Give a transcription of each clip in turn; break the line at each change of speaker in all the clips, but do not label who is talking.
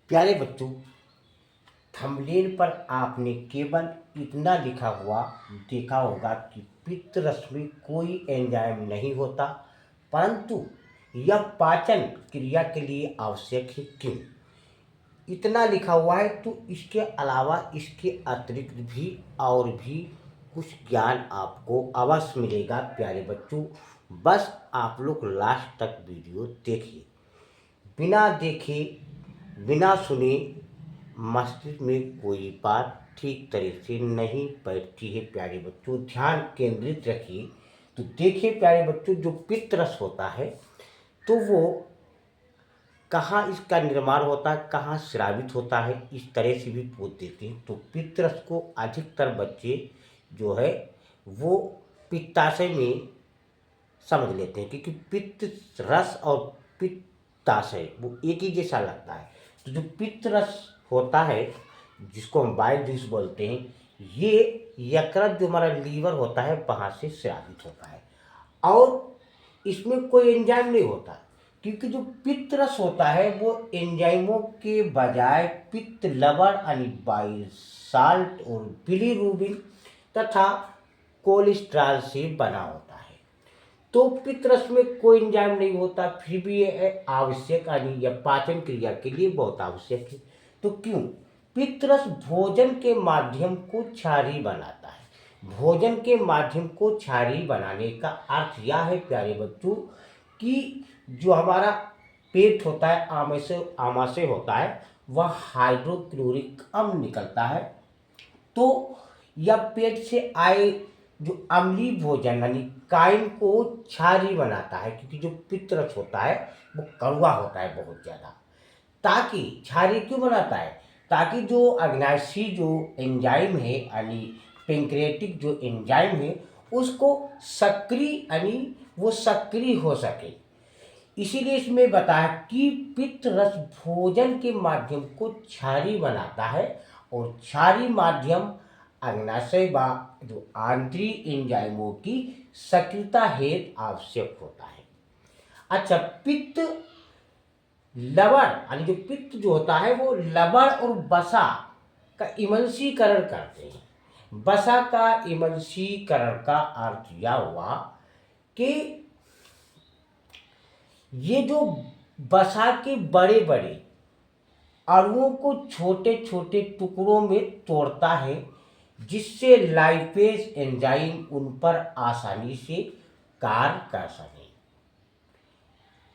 प्यारे बच्चों, थंबनेल पर आपने केवल इतना लिखा हुआ देखा होगा कि पित्त रस में कोई एंजाइम नहीं होता, परंतु यह पाचन क्रिया के लिए आवश्यक है। क्यों इतना लिखा हुआ है? तो इसके अलावा इसके अतिरिक्त भी और भी कुछ ज्ञान आपको अवश्य मिलेगा। प्यारे बच्चों, बस आप लोग लास्ट तक वीडियो देखिए। बिना देखे बिना सुने मस्तिष्क में कोई बात ठीक तरह से नहीं बैठती है। प्यारे बच्चों, ध्यान केंद्रित रखिए। तो देखिए प्यारे बच्चों, जो पित्त रस होता है तो वो कहाँ इसका निर्माण होता है, कहाँ स्रावित होता है, इस तरह से भी पूछ देते हैं। तो पित्त रस को अधिकतर बच्चे जो है वो पित्ताशय में समझ लेते हैं, क्योंकि पित्त रस और पित्ताशय वो एक ही जैसा लगता है। तो जो पित्त रस होता है, जिसको हम बाइल जूस बोलते हैं, ये यकृत जो हमारा लीवर होता है वहाँ से स्रावित होता है और इसमें कोई एंजाइम नहीं होता, क्योंकि जो पित्त रस होता है वो एंजाइमों के बजाय पित्त लवण यानी बाइल साल्ट और बिलीरुबिन तथा कोलेस्ट्रॉल से बना होता है। तो पित्त रस में कोई एंजाइम नहीं होता, फिर भी यह आवश्यक यानी यह पाचन क्रिया के लिए बहुत आवश्यक है। तो क्यों? पित्त रस भोजन के माध्यम को क्षारीय बनाता है। भोजन के माध्यम को क्षारीय बनाने का अर्थ यह है प्यारे बच्चों कि जो हमारा पेट होता है, आमाशय होता है, वह हाइड्रोक्लोरिक अम्ल निकलता है। तो यह पेट से आए जो अम्लीय भोजन यानी काइम को क्षारीय बनाता है, क्योंकि जो पित्त रस होता है वो कड़वा होता है बहुत ज़्यादा। ताकि क्षारीय क्यों बनाता है? ताकि जो अग्नाशयी जो एंजाइम है यानी पेंक्रियाटिक जो एंजाइम है उसको सक्रिय यानी वो सक्रिय हो सके। इसीलिए इसमें बताया कि पित्त रस भोजन के माध्यम को क्षारीय बनाता है और क्षारीय माध्यम अग्नाशय व जो आंतरिक एंजाइमों की सक्रियता हेतु आवश्यक होता है। अच्छा, पित्त लवण यानी जो पित्त जो होता है वो लवण और वसा का इमल्सीकरण करते हैं। वसा का इमल्सीकरण का अर्थ यह हुआ कि ये जो वसा के बड़े बड़े अणुओं को छोटे छोटे टुकड़ों में तोड़ता है, जिससे लाइपेज एंजाइम उन पर आसानी से कार्य कर सके।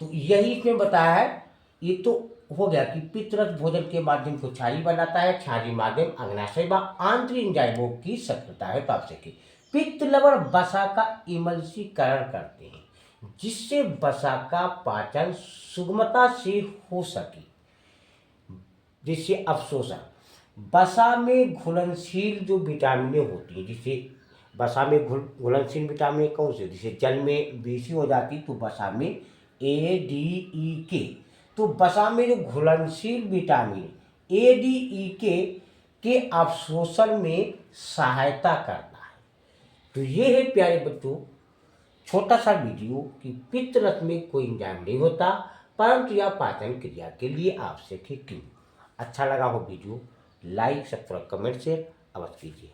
तो यही इसमें बताया है। ये तो हो गया कि पित्त रस भोजन के माध्यम को क्षारीय बनाता है, क्षारीय माध्यम अग्नाशय व आंतरिक एंजाइमों की सक्रियता है तो आवश्यक है। पित्त लवण वसा का इमल्सीकरण करते हैं, जिससे वसा का पाचन सुगमता से हो सके, जिससे अवशोषण वसा में घुलनशील जो विटामिनें होती हैं, जिसे वसा में घुलनशील विटामिन कौन से, जिसे जल में बेसी हो जाती तो वसा में ADE तो वसा में जो घुलनशील विटामिन ADE के अवशोषण में सहायता करता है। तो ये है प्यारे बच्चों छोटा सा वीडियो कि पित्त रस में कोई एंजाइम नहीं होता, परंतु यह पाचन क्रिया के लिए आवश्यक है। क्यों? अच्छा लगा हो video, like subscribe comment share अवश्य कीजिए।